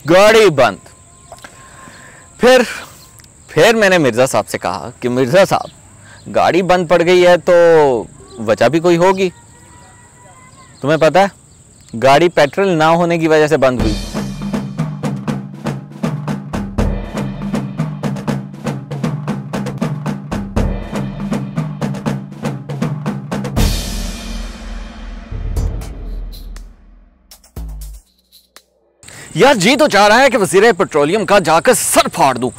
गाड़ी बंद। फिर मैंने मिर्ज़ा साहब से कहा कि मिर्ज़ा साहब गाड़ी बंद पड़ गई है तो वजह भी कोई होगी। तुम्हें पता है गाड़ी पेट्रोल ना होने की वजह से बंद हुई। यार जी तो चाह रहा है कि वज़ीर पेट्रोलियम का जाकर सर फाड़ दूं।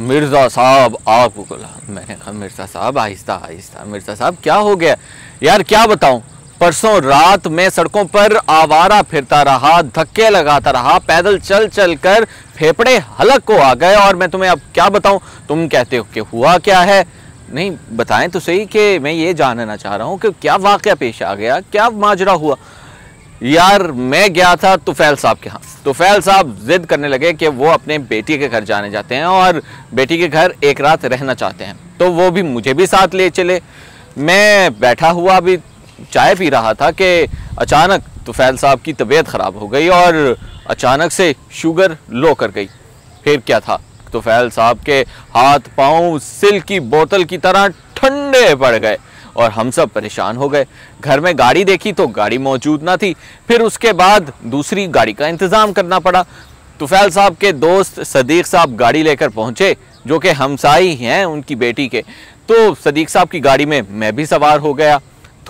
मिर्ज़ा साहब आपको बोला, मैंने कहा मिर्ज़ा साहब आहिस्ता आहिस्ता। मिर्ज़ा साहब क्या हो गया यार, क्या बताऊं। परसों रात में सड़कों पर आवारा फिरता रहा, धक्के लगाता रहा, पैदल चल चल कर फेफड़े हलक को आ गए। और मैं तुम्हें अब क्या बताऊं, तुम कहते हो कि हुआ क्या है। नहीं बताएं तो सही कि मैं ये जानना चाह रहा हूं कि क्या वाकया पेश आ गया, क्या माजरा हुआ। यार मैं गया था तुफैल साहब के यहाँ। तुफैल साहब जिद करने लगे कि वो अपने बेटी के घर जाने जाते हैं और बेटी के घर एक रात रहना चाहते हैं, तो वो भी मुझे भी साथ ले चले। मैं बैठा हुआ भी चाय पी रहा था कि अचानक तुफैल साहब की तबीयत ख़राब हो गई और अचानक से शुगर लो कर गई। फिर क्या था, तुफैल साहब के हाथ पाँव सिल की बोतल की तरह ठंडे पड़ गए और हम सब परेशान हो गए। घर में गाड़ी देखी तो गाड़ी मौजूद ना थी। फिर उसके बाद दूसरी गाड़ी का इंतज़ाम करना पड़ा। तुफैल साहब के दोस्त सदीक साहब गाड़ी लेकर पहुंचे, जो कि हमसाई हैं उनकी बेटी के। तो सदीक साहब की गाड़ी में मैं भी सवार हो गया।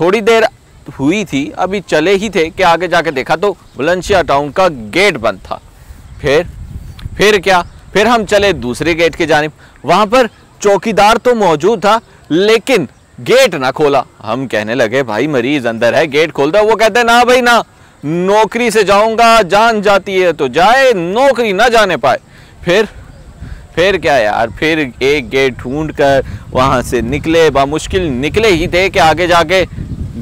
थोड़ी देर हुई थी, अभी चले ही थे कि आगे जाके देखा तो बुलंदशहर टाउन का गेट बंद था। फिर क्या, फिर हम चले दूसरे गेट की जानिब। वहाँ पर चौकीदार तो मौजूद था लेकिन गेट ना खोला। हम कहने लगे भाई मरीज अंदर है, गेट खोल दो। वो कहते ना भाई ना, नौकरी से जाऊंगा, जान जाती है तो जाए, नौकरी ना जाने पाए। फिर क्या यार, फिर एक गेट ढूंढ कर वहां से निकले। बामुश्किल निकले ही थे कि आगे जाके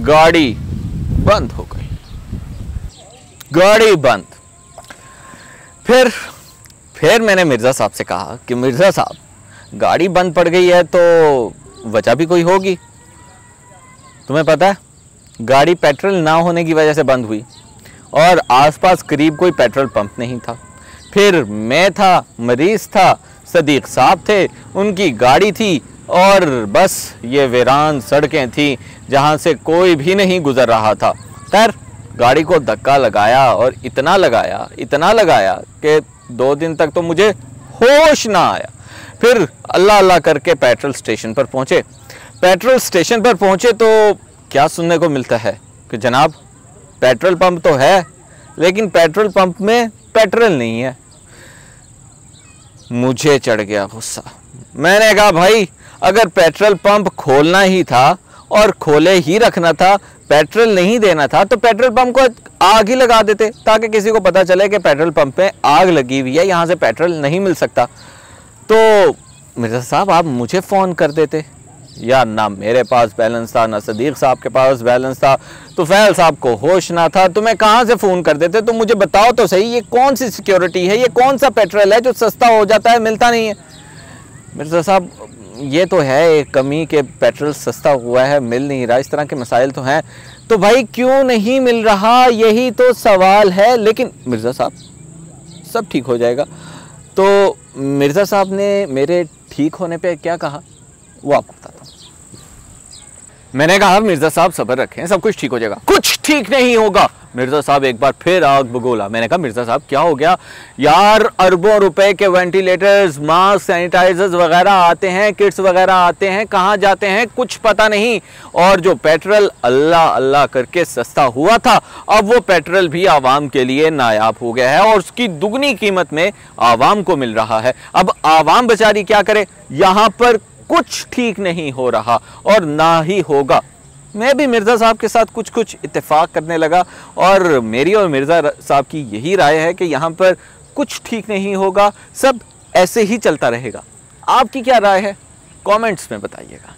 गाड़ी बंद हो गई। गाड़ी बंद। फिर मैंने मिर्ज़ा साहब से कहा कि मिर्ज़ा साहब गाड़ी बंद पड़ गई है तो वजह भी कोई होगी। तुम्हें पता है गाड़ी पेट्रोल ना होने की वजह से बंद हुई और आसपास करीब कोई पेट्रोल पंप नहीं था। फिर मैं था, मरीज था, सदीक साहब थे, उनकी गाड़ी थी और बस ये वीरान सड़कें थी जहां से कोई भी नहीं गुजर रहा था। खैर गाड़ी को धक्का लगाया और इतना लगाया कि 2 दिन तक तो मुझे होश ना आया। फिर अल्लाह अल्लाह करके पेट्रोल स्टेशन पर पहुंचे। पेट्रोल स्टेशन पर पहुंचे तो क्या सुनने को मिलता है कि जनाब पेट्रोल पंप तो है लेकिन पेट्रोल पंप में पेट्रोल नहीं है। मुझे चढ़ गया गुस्सा। मैंने कहा भाई अगर पेट्रोल पंप खोलना ही था और खोले ही रखना था, पेट्रोल नहीं देना था तो पेट्रोल पंप को आग ही लगा देते ताकि किसी को पता चले कि पेट्रोल पंप में आग लगी हुई है, यहाँ से पेट्रोल नहीं मिल सकता। तो मिर्ज़ा साहब आप मुझे फ़ोन कर देते। यार ना मेरे पास बैलेंस था, ना सदीक साहब के पास बैलेंस था, तुफैल साहब को होश ना था, तो मैं कहाँ से फ़ोन कर देते। तो मुझे बताओ तो सही, ये कौन सी सिक्योरिटी है, ये कौन सा पेट्रोल है जो सस्ता हो जाता है मिलता नहीं है। मिर्ज़ा साहब ये तो है एक कमी के पेट्रोल सस्ता हुआ है, मिल नहीं रहा, इस तरह के मसाइल तो हैं। तो भाई क्यों नहीं मिल रहा, यही तो सवाल है। लेकिन मिर्ज़ा साहब सब ठीक हो जाएगा। तो मिर्ज़ा साहब ने मेरे ठीक होने पे क्या कहा वो आपको बताता हूँ। मैंने कहा मिर्ज़ा साहब सब्र रखें, सब कुछ ठीक हो जाएगा। कुछ ठीक नहीं होगा। मिर्ज़ा साहब एक बार फिर आग बगोला। मैंने कहा मिर्ज़ा साहब क्या हो गया। यार अरबों रुपए के वेंटिलेटर्स, मास्क, सैनिटाइजर्स वगैरह आते हैं, किट्स वगैरह आते हैं, कहाँ जाते हैं कुछ पता नहीं। और जो पेट्रोल अल्लाह अल्लाह करके सस्ता हुआ था, अब वो पेट्रोल भी आवाम के लिए नायाब हो गया है और उसकी दुगनी कीमत में आवाम को मिल रहा है। अब आवाम बेचारी क्या करे। यहाँ पर कुछ ठीक नहीं हो रहा और ना ही होगा। मैं भी मिर्ज़ा साहब के साथ कुछ इत्तेफाक करने लगा और मेरी और मिर्ज़ा साहब की यही राय है कि यहाँ पर कुछ ठीक नहीं होगा, सब ऐसे ही चलता रहेगा। आपकी क्या राय है कमेंट्स में बताइएगा।